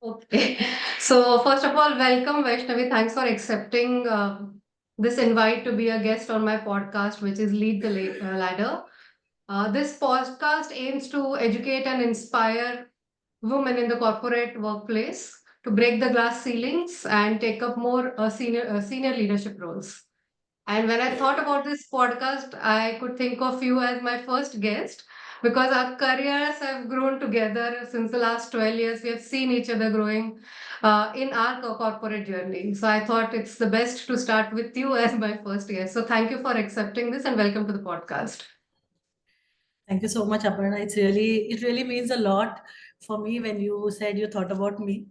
Okay. So, first of all, welcome, Vaishnavi. Thanks for accepting this invite to be a guest on my podcast, which is Lead the Ladder. This podcast aims to educate and inspire women in the corporate workplace to break the glass ceilings and take up more senior leadership roles. And when I thought about this podcast, I could think of you as my first guest because our careers have grown together since the last 12 years. We have seen each other growing in our corporate journey. So I thought it's the best to start with you as my first guest. So thank you for accepting this and welcome to the podcast. Thank you so much, Aparna. It really means a lot for me when you said you thought about me.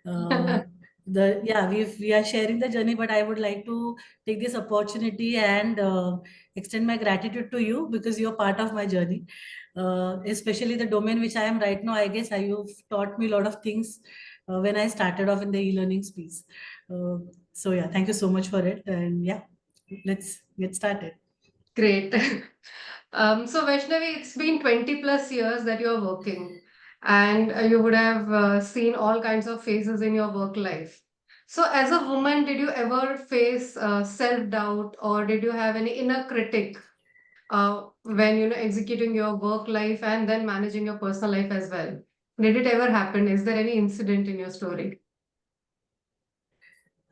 Uh, we are sharing the journey, but I would like to take this opportunity and extend my gratitude to you because you're part of my journey. Especially the domain which I am right now. I guess you've taught me a lot of things when I started off in the e-learning space. Uh, so yeah, thank you so much for it. And yeah, let's get started. Great. So Vaishnavi, it's been 20 plus years that you're working, and you would have seen all kinds of phases in your work life. So as a woman, did you ever face self-doubt, or did you have any inner critic when executing your work life and then managing your personal life as well? Did it ever happen? Is there any incident in your story?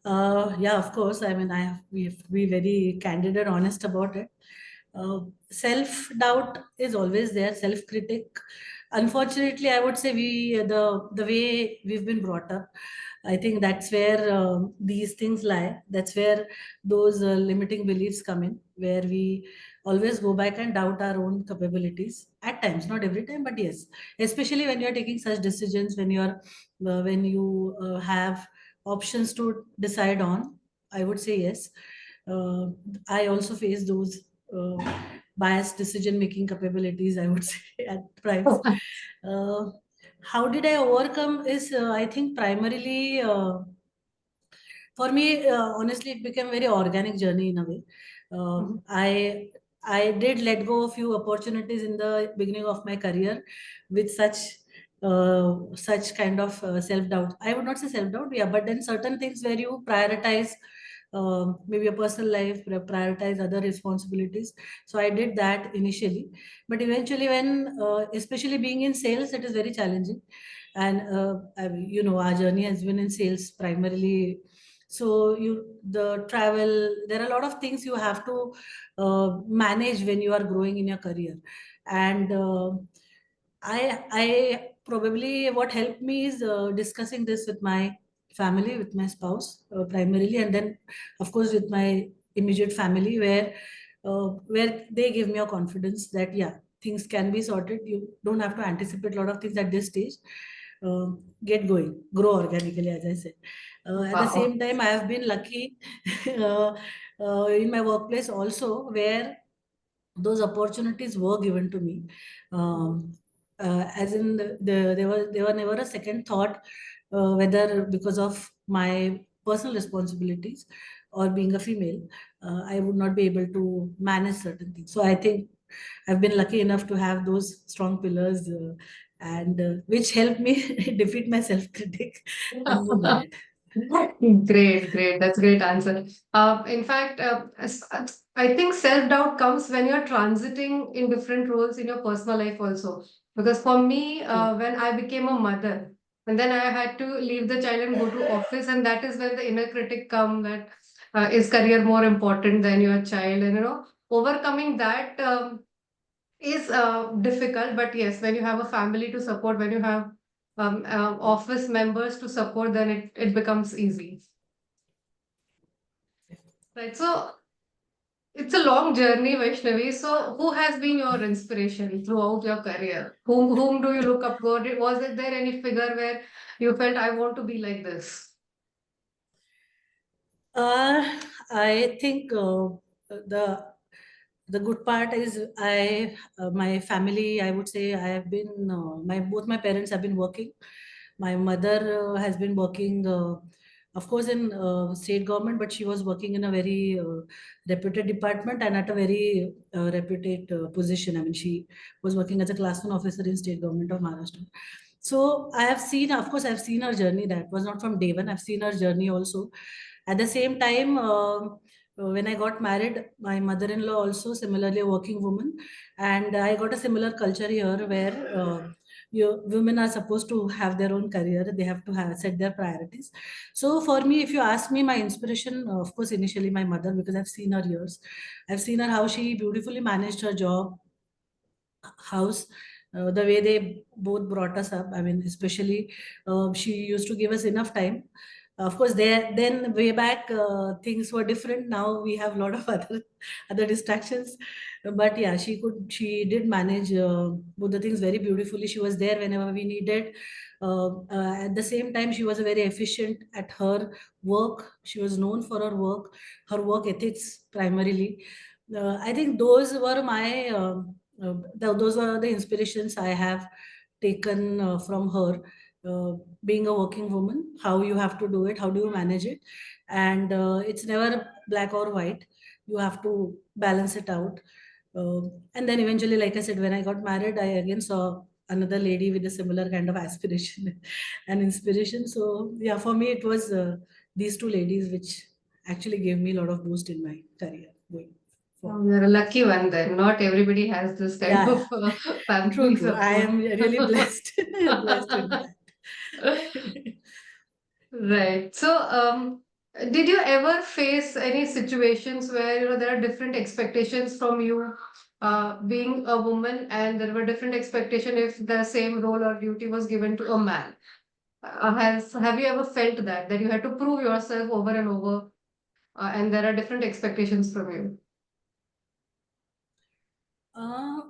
Yeah, of course. I mean, we have to be very candid and honest about it. Self-doubt is always there, self-critic. Unfortunately, I would say the way we've been brought up, I think that's where these things lie. That's where those limiting beliefs come in, where we always go back and doubt our own capabilities at times, not every time, but yes, especially when you're taking such decisions, when you have options to decide on. I would say yes. uh, I also face those uh, biased decision making capabilities, I would say, at times. uh, how did I overcome is, I think, primarily, for me, honestly, it became very organic journey in a way. uh, Mhm. i I did let go of few opportunities in the beginning of my career with such kind of self doubt. I would not say self doubt, yeah, but then certain things where you prioritize maybe your personal life, prioritize other responsibilities. So I did that initially, but eventually, when especially being in sales, it is very challenging. And our journey has been in sales primarily. So the travel, there are a lot of things you have to manage when you are growing in your career. And I probably, what helped me is discussing this with my family, with my spouse primarily, and then of course with my immediate family, where they give me a confidence that yeah, things can be sorted. You don't have to anticipate a lot of things at this stage. Get going, grow organically, as I said. At the Wow. same time, I have been lucky uh, in my workplace also, where those opportunities were given to me. Um, as in there were never a second thought whether because of my personal responsibilities or being a female, I would not be able to manage certain things. So I think I've been lucky enough to have those strong pillars, and which helped me defeat my self critic and move ahead. Great, great. That's a great answer. In fact, I think self-doubt comes when you're transiting in different roles in your personal life also. Because for me, True. when I became a mother, and then I had to leave the child and go to office, and that is when the inner critic come that is career more important than your child, and overcoming that is difficult. But yes, when you have a family to support, when you have office members to support, then it becomes easy. Right. So it's a long journey, Vaishnavi. So who has been your inspiration throughout your career? Whom do you look up to? Or was it there any figure where you felt I want to be like this? I think the the good part is my family. I would say I have been my both my parents have been working. My mother has been working, of course, in state government, but she was working in a very reputed department and at a very reputed position. I mean, she was working as a class one officer in state government of Maharashtra. So I have seen, of course, I've seen her journey. That was not from day one. I've seen her journey also. At the same time, when I got married, my mother-in-law also similarly a working woman, and I got a similar culture here where women are supposed to have their own career. They have to have set their priorities. So for me, if you ask me, my inspiration, of course, initially my mother, because I've seen her years. I've seen her how she beautifully managed her job, house, the way they both brought us up. I mean, especially she used to give us enough time. Of course, there then way back things were different. Now we have a lot of other distractions, but yeah, she did manage both the things very beautifully. She was there whenever we needed. At the same time, she was very efficient at her work. She was known for her work ethics primarily. I think those were my those are the inspirations I have taken from her. Being a working woman, how you have to do it, how do you manage it, and it's never black or white. You have to balance it out. And then eventually, like I said, when I got married, I again saw another lady with a similar kind of aspiration and inspiration. So yeah, for me, it was these two ladies which actually gave me a lot of boost in my career going forward. You're a lucky one then. Not everybody has this kind Yeah, of true, family true. I support. am really blessed, blessed with that. Right. So, did you ever face any situations where, there are different expectations from you, being a woman, and there were different expectation if the same role or duty was given to a man? Have you ever felt that you had to prove yourself over and over, and there are different expectations from you? Uh,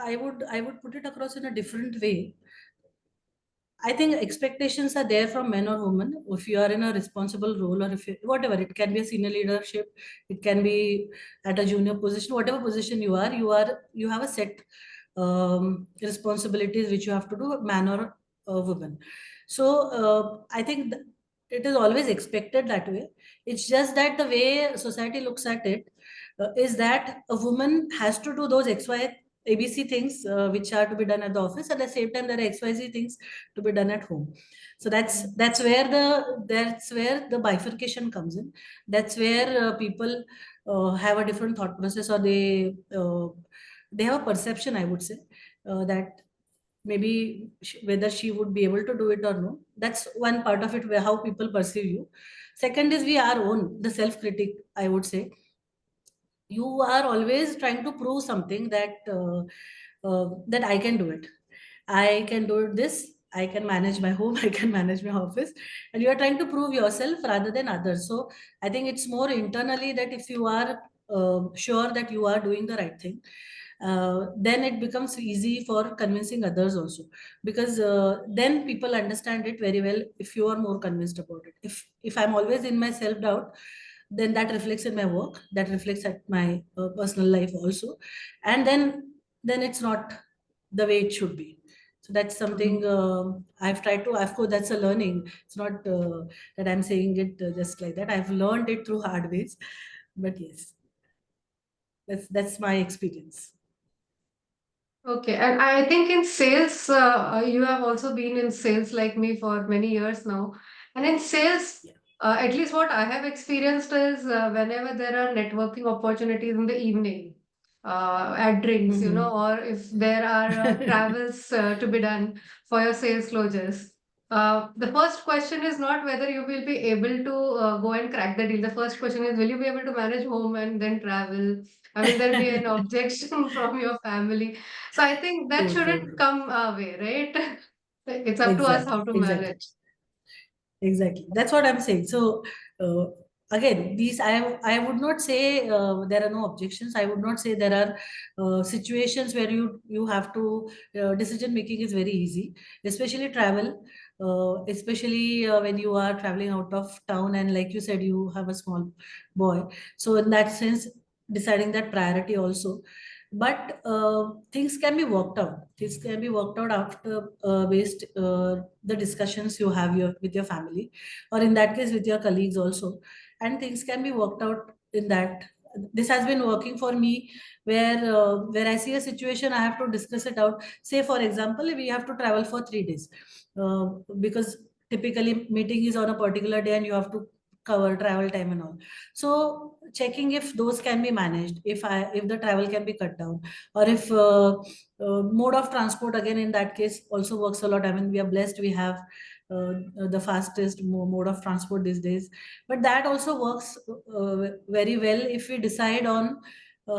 I would put it across in a different way. I think expectations are there from men or women. If you are in a responsible role, or if you, whatever, it can be a senior leadership, it can be at a junior position, whatever position you have a set responsibilities which you have to do, man or woman. So I think it is always expected that way. It's just that the way society looks at it is that a woman has to do those XY ABC things which are to be done at the office. At the same time, there are XYZ things to be done at home. So that's where the bifurcation comes in. That's where people have a different thought process, or they have a perception, I would say, that maybe whether she would be able to do it or no. That's one part of it, where how people perceive you. Second is we are own the self critic, I would say. You are always trying to prove something that I can do it. I can do this. I can manage my home. I can manage my office, and you are trying to prove yourself rather than others. So I think it's more internally that if you are sure that you are doing the right thing, then it becomes easy for convincing others also, because then people understand it very well if you are more convinced about it. If I'm always in my self doubt, then that reflects in my work, that reflects at my personal life also, and then it's not the way it should be. So that's something I've tried to, of course that's a learning. It's not that I'm saying it just like that. I've learned it through hard ways, but yes, that's my experience. Okay, and I think in sales, you have also been in sales like me for many years now. And in sales, Yeah. at least what I have experienced is whenever there are networking opportunities in the evening, at drinks, Hmm. or if there are travels to be done for your sales closures. The first question is not whether you will be able to go and crack the deal. The first question is, will you be able to manage home and then travel? Will there be an objection from your family? So I think that True, true, shouldn't true. come our way, right? It's up to us how Exactly, to exactly. manage. Exactly. That's what I'm saying. So uh, again, these I would not say there are no objections. I would not say there are situations where you have to decision making is very easy, especially travel, especially when you are traveling out of town, and like you said, you have a small boy. So in that sense, deciding that priority also. But things can be worked out. Things can be worked out after based the discussions you have with your family, or in that case with your colleagues also, and things can be worked out in that. this has been working for me, where I see a situation, I have to discuss it out. Say for example, we have to travel for 3 days, uh, because typically meeting is on a particular day and you have to cover travel time and all. So checking if those can be managed, if the travel can be cut down, or if mode of transport, again in that case also works a lot. I mean, we are blessed, we have the fastest mode of transport these days. But that also works very well if we decide on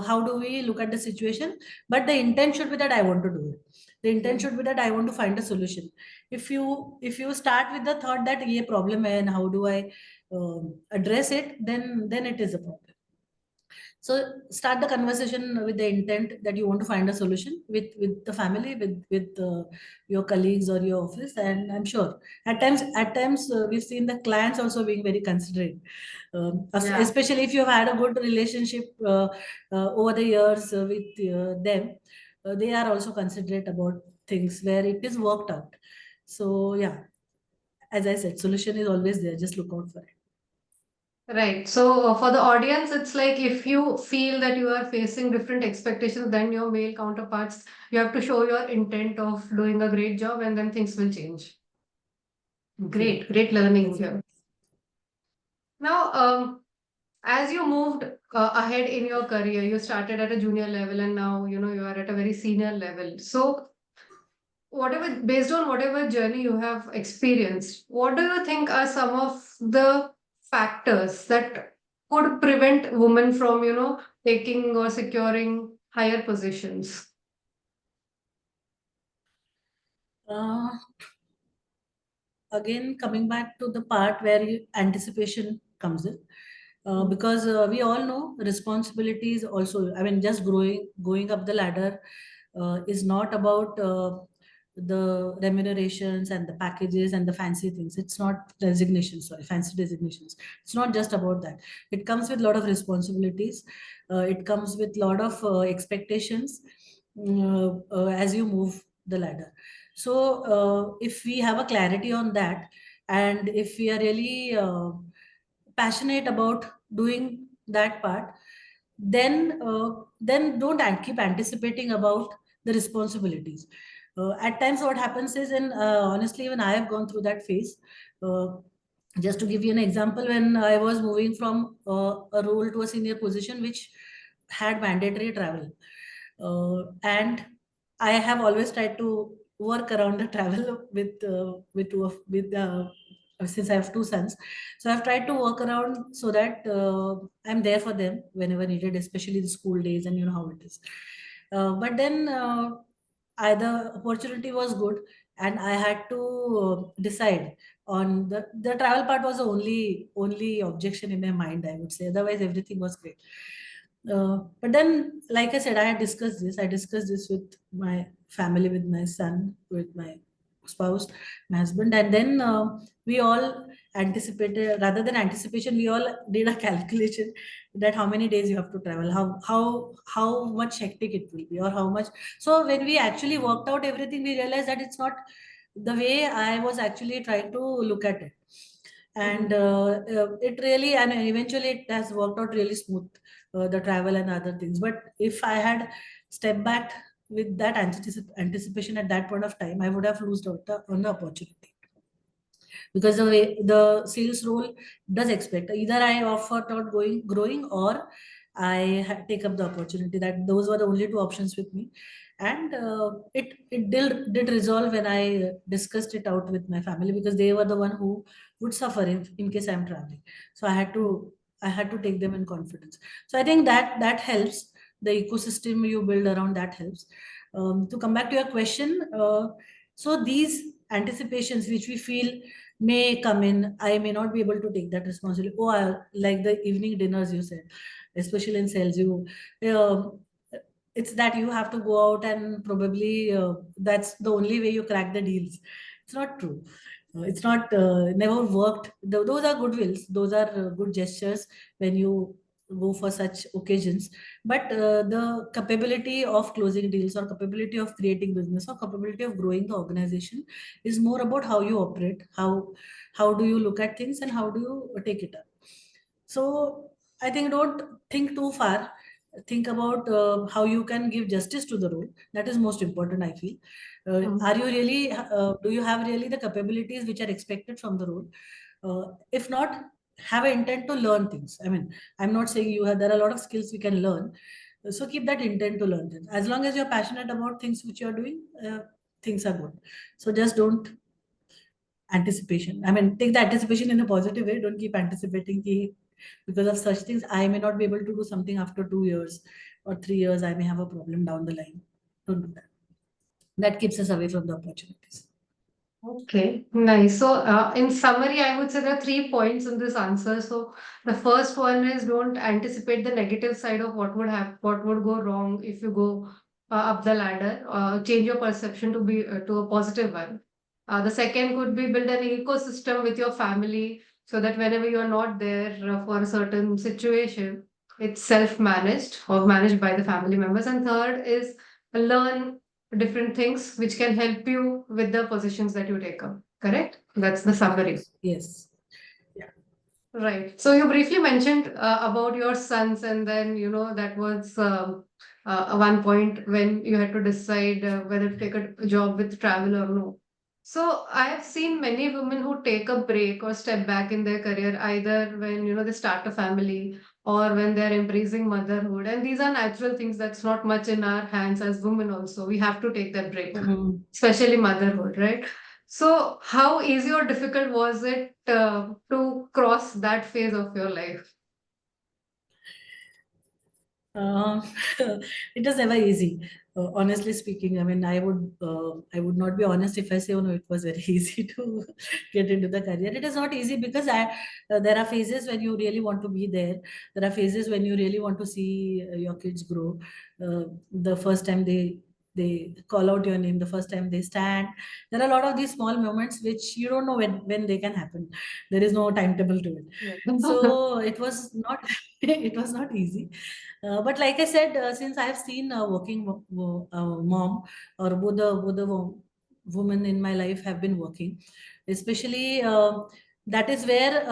how do we look at the situation. But the intent should be that I want to do it. The intent should be that I want to find a solution. If you start with the thought that ये problem है and how do I address it, then it is a problem. So start the conversation with the intent that you want to find a solution with the family, with your colleagues or your office. And I'm sure at times we've seen the clients also being very considerate, Yeah. especially if you've had a good relationship over the years with them. They are also considerate about things where it is worked out. So yeah, as I said, solution is always there, just look out for it. Right. So for the audience, it's like if you feel that you are facing different expectations than your male counterparts, you have to show your intent of doing a great job and then things will change. Yeah, Great, great learning that's it. here. Now, as you moved ahead in your career, you started at a junior level and now, you are at a very senior level. So based on whatever journey you have experienced, what do you think are some of the factors that could prevent women from, taking or securing higher positions? uh, Again, coming back to the part where anticipation comes in, because we all know responsibilities also, I mean, just going up the ladder is not about the remunerations and the packages and the fancy things. It's not resignations, sorry, fancy designations. It's not just about that. It comes with a lot of responsibilities. It comes with a lot of expectations as you move the ladder. So if we have a clarity on that, and if we are really passionate about doing that part, then don't keep anticipating about the responsibilities. At times what happens is, and honestly even I have gone through that phase. uh, just to give you an example, when I was moving from a role to a senior position which had mandatory travel, and I have always tried to work around the travel with since I have two sons. So I've tried to work around so that I'm there for them whenever needed, especially the school days, and you know how it is. But then either opportunity was good, and I had to decide on the travel part was the only objection in my mind, I would say. Otherwise, everything was great. But then, like I said, I had discussed this. I discussed this with my family, with my son, with my spouse, my husband, and then we all anticipated. Rather than anticipation, we all did a calculation that how many days you have to travel, how much hectic it will be, or how much. So when we actually worked out everything, we realized that it's not the way I was actually trying to look at it. And Mhm. it really, and eventually it has worked out really smooth, the travel and other things. But if I had stepped back with that anticipation at that point of time, I would have lost out on the opportunity, because the way the sales role does expect either I offer out going growing, or I take up the opportunity. That those were the only two options with me. And it did resolve when I discussed it out with my family, because they were the one who would suffer in case I'm traveling. So I had to take them in confidence. So I think that helps. The ecosystem you build around that helps. To come back to your question, so these anticipations which we feel may come in, I may not be able to take that responsibility. Oh, like the evening dinners you said, especially in sales, um, it's that you have to go out and probably that's the only way you crack the deals. It's not true. It's not never worked. Those are goodwills. Those are good gestures when you go for such occasions. But the capability of closing deals, or capability of creating business, or capability of growing the organization is more about how you operate, how do you look at things, and how do you take it up. So I think don't think too far. Think about how you can give justice to the role. That is most important, I feel. Are you really, do you have really the capabilities which are expected from the role? If not, have an intent to learn things. I mean, I'm not saying you have, there are a lot of skills you can learn. So keep that intent to learn things. As long as you're passionate about things which you're doing, things are good. So just don't anticipation. I mean, take the anticipation in a positive way. Don't keep anticipating ki, because of such things. I may not be able to do something after 2 years or 3 years. I may have a problem down the line. Don't do that. That keeps us away from the opportunities. Okay, nice. So, in summary, I would say there are 3 points in this answer. So, the first one is don't anticipate the negative side of what would have, what would go wrong if you go up the ladder. Change your perception to be to a positive one. The second could be build an ecosystem with your family so that whenever you are not there for a certain situation, it's self-managed or managed by the family members. And third is learn different things which can help you with the positions that you take up. Correct? That's the summary. Yes. Yes. Yeah. Right. So you briefly mentioned about your sons, and then that was one point when you had to decide whether to take a job with travel or no. So I have seen many women who take a break or step back in their career either when they start a family or when they're embracing motherhood, and these are natural things that's not much in our hands as women. Also, we have to take that break, Mhm. especially motherhood, right? So, how easy or difficult was it to cross that phase of your life? Um, it is never easy. Honestly speaking, I mean, I would not be honest if I say, oh no, it was very easy to get into the career. It is not easy because there are phases when you really want to be there. There are phases when you really want to see your kids grow. The first time they call out your name, the first time they stand. There are a lot of these small moments which you don't know when they can happen. There is no timetable to it. Yeah. So it was not it was not easy, but like I said, since I have seen a working mom, or both the women in my life have been working, especially that is where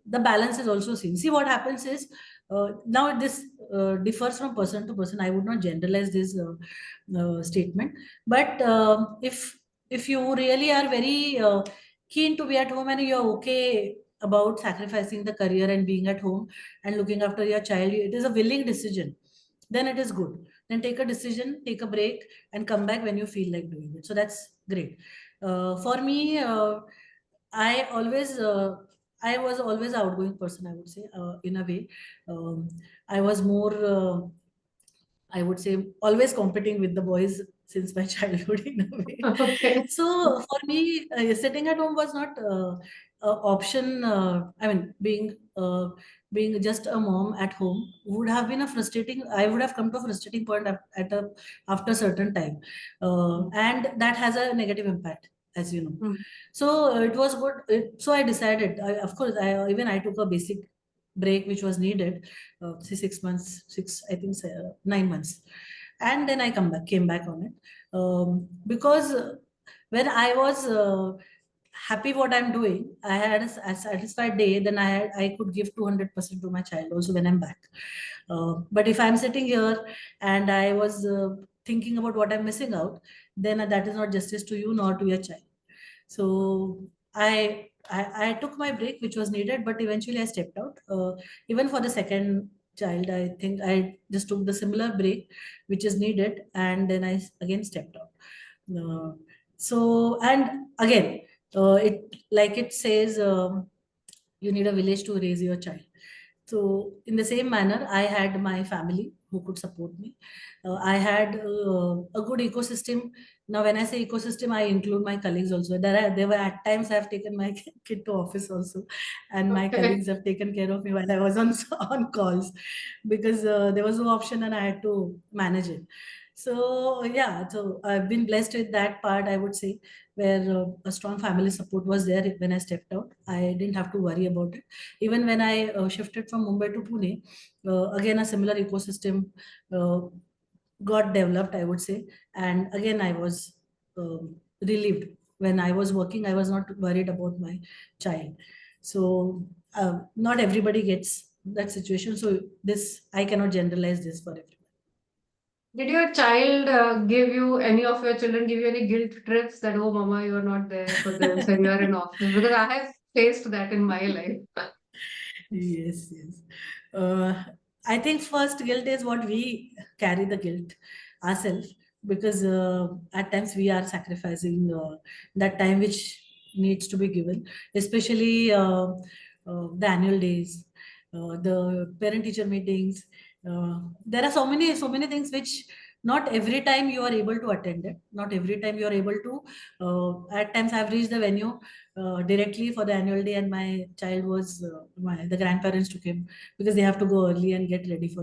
the balance is also seen. See, what happens is now this differs from person to person. I would not generalize this statement, but if you really are very keen to be at home and you're okay about sacrificing the career and being at home and looking after your child, it is a willing decision, then it is good. Then take a decision, take a break, and come back when you feel like doing it. So that's great. For me, I always, I was always an outgoing person, I would say, in a way. Um, I was more, I would say, always competing with the boys since my childhood in a way. Okay. So for me, sitting at home was not a option. I mean, being just a mom at home would have been a frustrating. I would have come to a frustrating point at a after a certain time, and that has a negative impact, as you know. Mm. So it was good. So I decided. Of course, even I took a basic break which was needed, say 6 months, 9 months, and then I came back on it, because when I was happy what I'm doing, I had a satisfied day. Then I could give 200% to my child also when I'm back. But if I'm sitting here and I was thinking about what I'm missing out, then that is not justice to you nor to your child. So I took my break, which was needed, but eventually I stepped out. Even for the second child, I think I just took the similar break, which is needed, and then again stepped out. Uh, so and again, it like it says, you need a village to raise your child. So, in the same manner, I had my family who could support me. I had a good ecosystem. Now, when I say ecosystem, I include my colleagues also. There were at times I have taken my kid to office also, and my Okay. colleagues have taken care of me while I was on on calls, because there was no option and I had to manage it. So yeah, so I've been blessed with that part, I would say, where a strong family support was there when I stepped out. I didn't have to worry about it. Even when I shifted from Mumbai to Pune, again a similar ecosystem uh, got developed, I would say, and again I was relieved. When I was working, I was not worried about my child. So not everybody gets that situation. So this, I cannot generalize this for everyone. Did your child give you any of your children give you any guilt trips that, oh, mama, you are not there for this and you are in office? Because I have faced that in my life. Yes, yes. Uh, I think first guilt is what we carry the guilt ourselves, because at times we are sacrificing that time which needs to be given, especially the annual days, the parent teacher meetings. There are so many things which not every time you are able to attend it. Not every time you are able to. At times I've reached the venue directly for the annual day, and my child was the grandparents took him because they have to go early and get ready for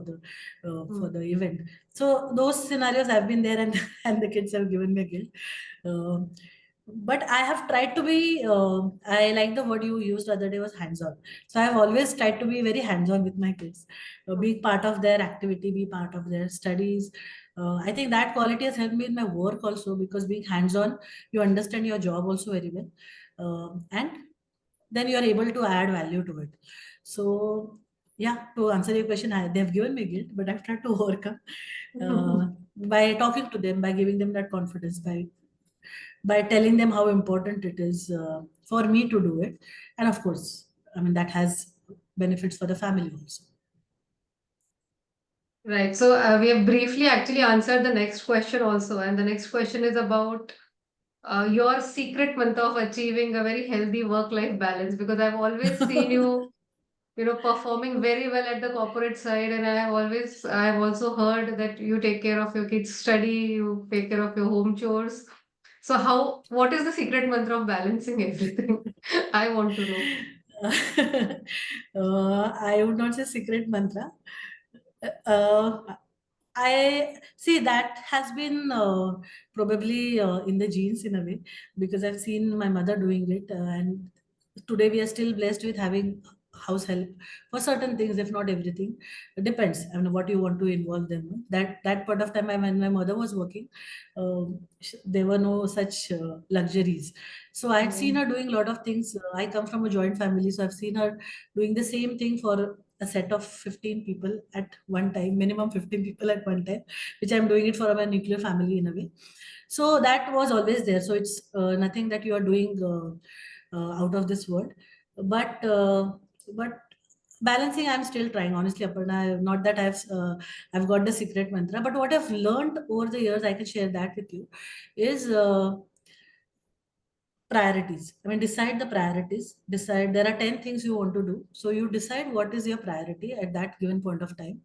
Hmm. the event. So those scenarios have been there, and and the kids have given me guilt. Um but I have tried to be. I like the word you used the other day was hands-on. So I've always tried to be very hands-on with my kids, be part of their activity, be part of their studies. I think that quality has helped me in my work also, because being hands-on, you understand your job also very well, and then you are able to add value to it. So yeah, to answer your question, they've given me guilt, but I've tried to overcome uh, by talking to them, by giving them that confidence, by telling them how important it is for me to do it. And of course, I mean, that has benefits for the family also. Right. So we have briefly actually answered the next question also. And the next question is about your secret mantra of achieving a very healthy work-life balance. Because I've always seen you, performing very well at the corporate side. And I have also heard that you take care of your kids' study, you take care of your home chores. So what is the secret mantra of balancing everything? I want to know. I would not say secret mantra. Uh, I see that has been probably in the genes in a way, because I've seen my mother doing it, and today we are still blessed with having house help for certain things, if not everything. It depends. I mean, what you want to involve them in. That point of time, when my mother was working, there were no such luxuries. So I had seen Mm. her doing a lot of things. I come from a joint family, so I've seen her doing the same thing for a set of 15 people at one time, minimum 15 people at one time, which I'm doing it for my nuclear family in a way. So that was always there. So it's nothing that you are doing out of this world. But balancing, I'm still trying, honestly, Aparna. Not that I've got the secret mantra, but what I've learned over the years, I can share that with you, is priorities. I mean, decide the priorities. Decide there are 10 things you want to do, so you decide what is your priority at that given point of time.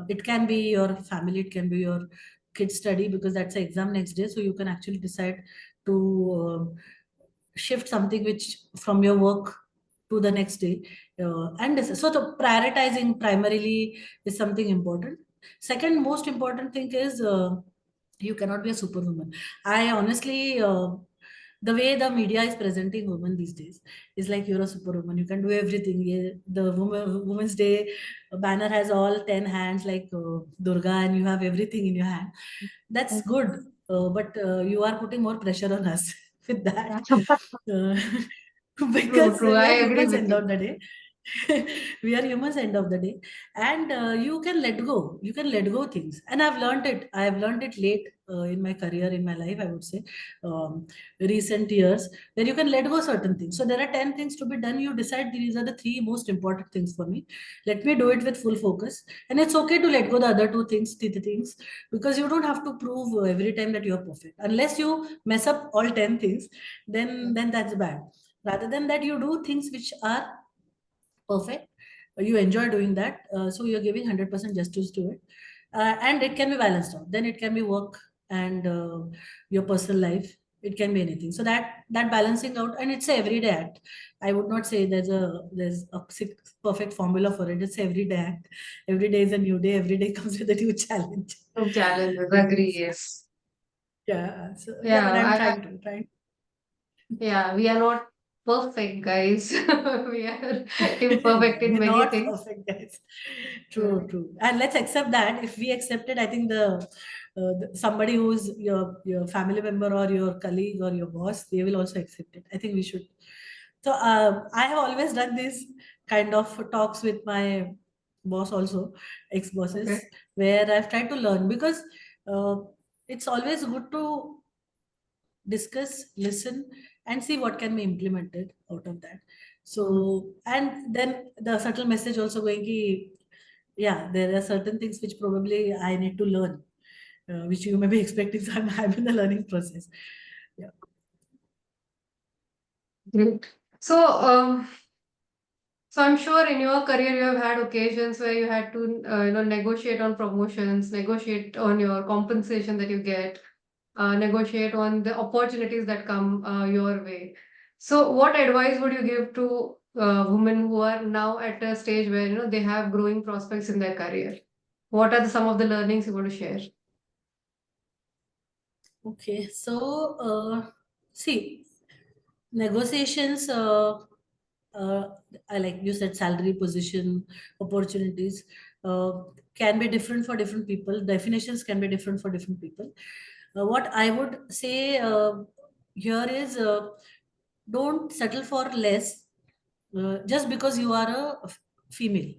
It can be your family, it can be your kids study, because that's the exam next day, so you can actually decide to shift something which from your work to the next day. So the prioritizing primarily is something important. Second most important thing is, you cannot be a superwoman. I honestly, the way the media is presenting women these days is like you're a superwoman. You can do everything. Yeah, the Women's Day banner has all 10 hands like Durga, and you have everything in your hand. That's good, but you are putting more pressure on us with that. Uh, True, because true. we I are agree humans with end you. of the day. We are humans end of the day, and you can let go things, and I have learned it late in my career, in my life, I would say, recent years, where you can let go certain things. So there are 10 things to be done. You decide these are the three most important things for me. Let me do it with full focus, and it's okay to let go the other two things, the things, because you don't have to prove every time that you're perfect. Unless you mess up all 10 things, then that's bad. Rather than that, you do things which are perfect. You enjoy doing that, so you're giving 100% justice to it, and it can be balanced out. Then it can be work and your personal life. It can be anything. So that balancing out, and it's a everyday act. I would not say there's a perfect formula for it. It's a everyday act. Every day is a new day. Every day comes with a new challenge. Some challenges, agree, So, yes. yeah. So yeah, Yeah, but I'm I trying. yeah, we are not perfect, guys. We are Yeah, imperfect in we're many not things. perfect, guys. Yeah. True, true. And let's accept that. If we accept it, I think somebody who's your family member or your colleague or your boss, they will also accept it. I think we should. So I have always done this kind of talks with my boss also, ex bosses, Okay. where I've tried to learn, because uh, it's always good to discuss, listen, and see what can be implemented out of that. Mm. So, and then the subtle message also going ki, yeah, there are certain things which probably I need to learn, which you may be expecting. So I'm in the learning process. Yeah. Great. So, so I'm sure in your career you have had occasions where you had to, negotiate on promotions, negotiate on your compensation that you get, negotiate on the opportunities that come your way. So, what advice would you give to women who are now at a stage where they have growing prospects in their career? What are some of the learnings you want to share? Okay. So, see, negotiations, uh, I like you said, salary, position, opportunities, uh, can be different for different people. Definitions can be different for different people. What I would say here is, don't settle for less just because you are a female,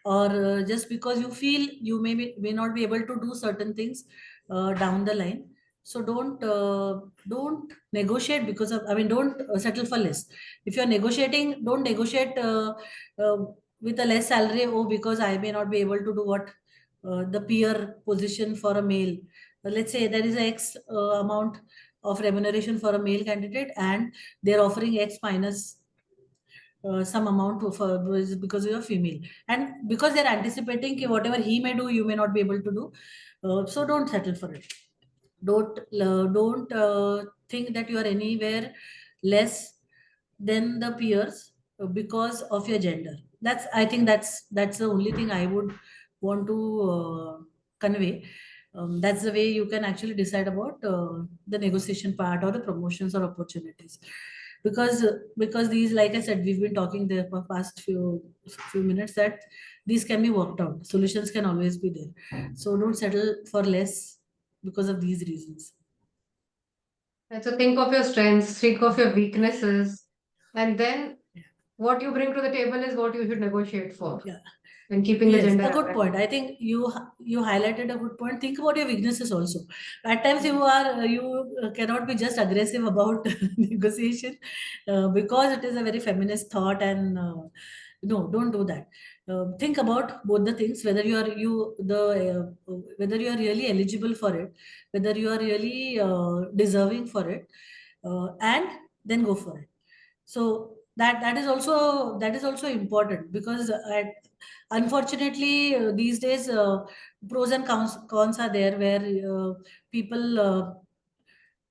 or just because you feel you may not be able to do certain things down the line. So don't negotiate because of, I mean, don't settle for less. If you're negotiating, don't negotiate uh, with a less salary, oh, because I may not be able to do what the peer position for a male. Let's say there is a x amount of remuneration for a male candidate, and they're offering x minus some amount of because you're female, and because they're anticipating ki whatever he may do you may not be able to do. So don't settle for it. Don't think that you are anywhere less than the peers because of your gender. That's, I think that's the only thing I would want to convey. That's the way you can actually decide about the negotiation part or the promotions or opportunities, because these, like I said, we've been talking there for past few minutes, that these can be worked out, solutions can always be there. So don't settle for less because of these reasons. And so think of your strengths, think of your weaknesses, and then what you bring to the table is what you should negotiate for, Yeah. and keeping the Yes, gender a good aspect. point. I think you highlighted a good point. Think about your weaknesses also. At times you cannot be just aggressive about negotiation because it is a very feminist thought, and no, don't do that. Think about both the things, whether whether you are really eligible for it, whether you are really deserving for it, and then go for it. So that is also important, because unfortunately these days pros and cons are there, where people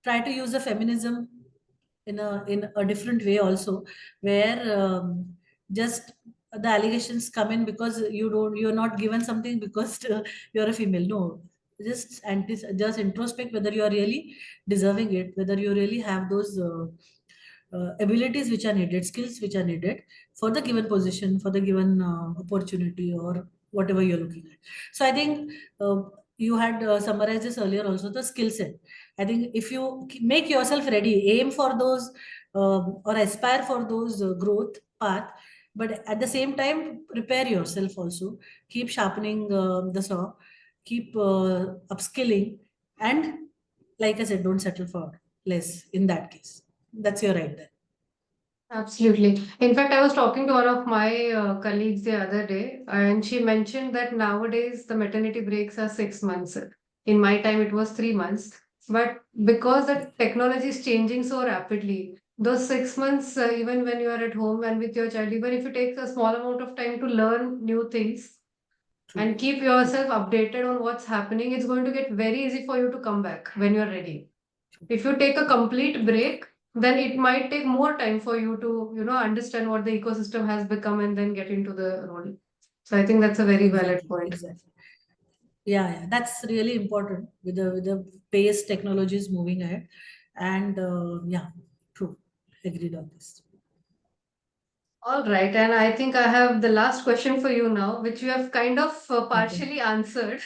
try to use the feminism in a different way also, where just the allegations come in because you're not given something because you're a female. No, just introspect whether you are really deserving it, whether you really have those abilities which are needed, skills which are needed for the given position, for the given opportunity, or whatever you're looking at. So I think you had summarized this earlier also, the skill set. I think if you make yourself ready, aim for those or aspire for those growth path, but at the same time prepare yourself also, keep sharpening the saw, keep upskilling, and like I said, don't settle for less in that case. That's your right there. Absolutely. In fact, I was talking to one of my colleagues the other day, and she mentioned that nowadays the maternity breaks are 6 months. In my time, it was 3 months. But because the technology is changing so rapidly, those 6 months, even when you are at home and with your child, even if you take a small amount of time to learn new things True. and keep True. yourself updated on what's happening, it's going to get very easy for you to come back when you're ready. True. If you take a complete break, then it might take more time for you to, understand what the ecosystem has become and then get into the role. So I think that's a very valid Exactly. point. Exactly. Yeah, yeah, that's really important with the pace technology is moving ahead, and yeah, true. Agreed on this. All right, and I think I have the last question for you now, which you have kind of Okay. partially answered.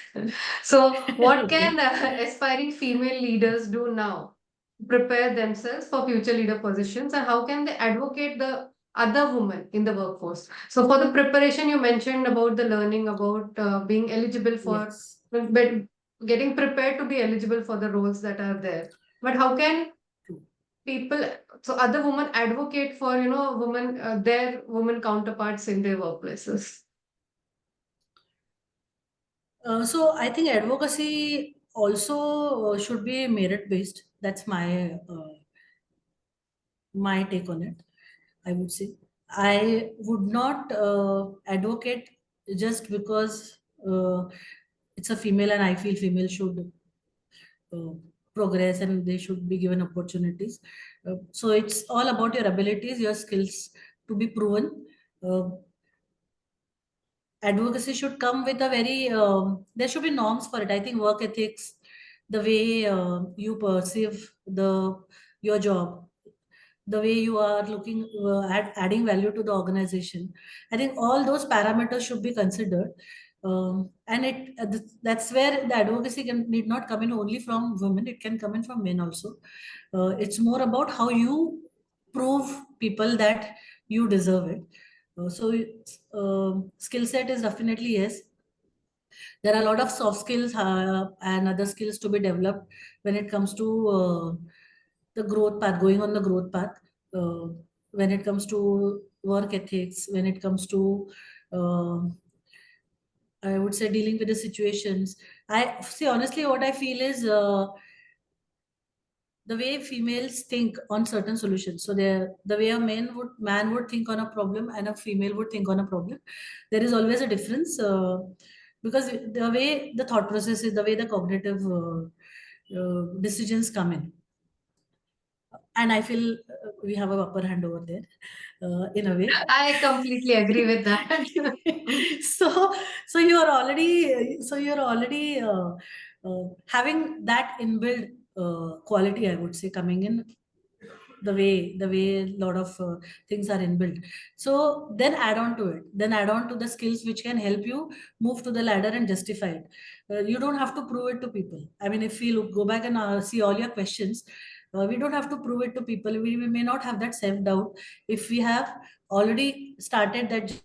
So, what Okay. can aspiring female leaders do now to prepare themselves for future leader positions, and how can they advocate the other women in the workforce. So for the preparation, you mentioned about the learning about being eligible for, Yes. but getting prepared to be eligible for the roles that are there. But how can True. people, so other women advocate for, women, their women counterparts in their workplaces? So I think advocacy also should be merit based. That's my take on it. I would say I would not advocate just because it's a female and I feel female should uh, progress and they should be given opportunities. So it's all about your abilities, your skills to be proven. Uh, Advocacy should come with a very there should be norms for it. I think work ethics, the way you perceive your job, the way you are looking at adding value to the organization. I think all those parameters should be considered. And that's where the advocacy need not come in only from women, it can come in from men also. It's more about how you prove people that you deserve it. Skill set is definitely yes. There are a lot of soft skills and other skills to be developed when it comes to the growth path, going on the growth path. uh, when it comes to work ethics, when it comes to uh, I would say dealing with the situations. I see, honestly what I feel is the way females think on certain solutions. So the way a man would think on a problem and a female would think on a problem, there is always a difference, because the way the thought process is, the way the cognitive decisions come in, and I feel we have a upper hand over there, in a way. I completely agree with that. so so you're already having that inbuilt quality, I would say, coming in, the way a lot of things are inbuilt. So then add on to the skills which can help you move to the ladder and justify it. You don't have to prove it to people. I mean, if we go back and see all your questions, we don't have to prove it to people. We may not have that self doubt if we have already started that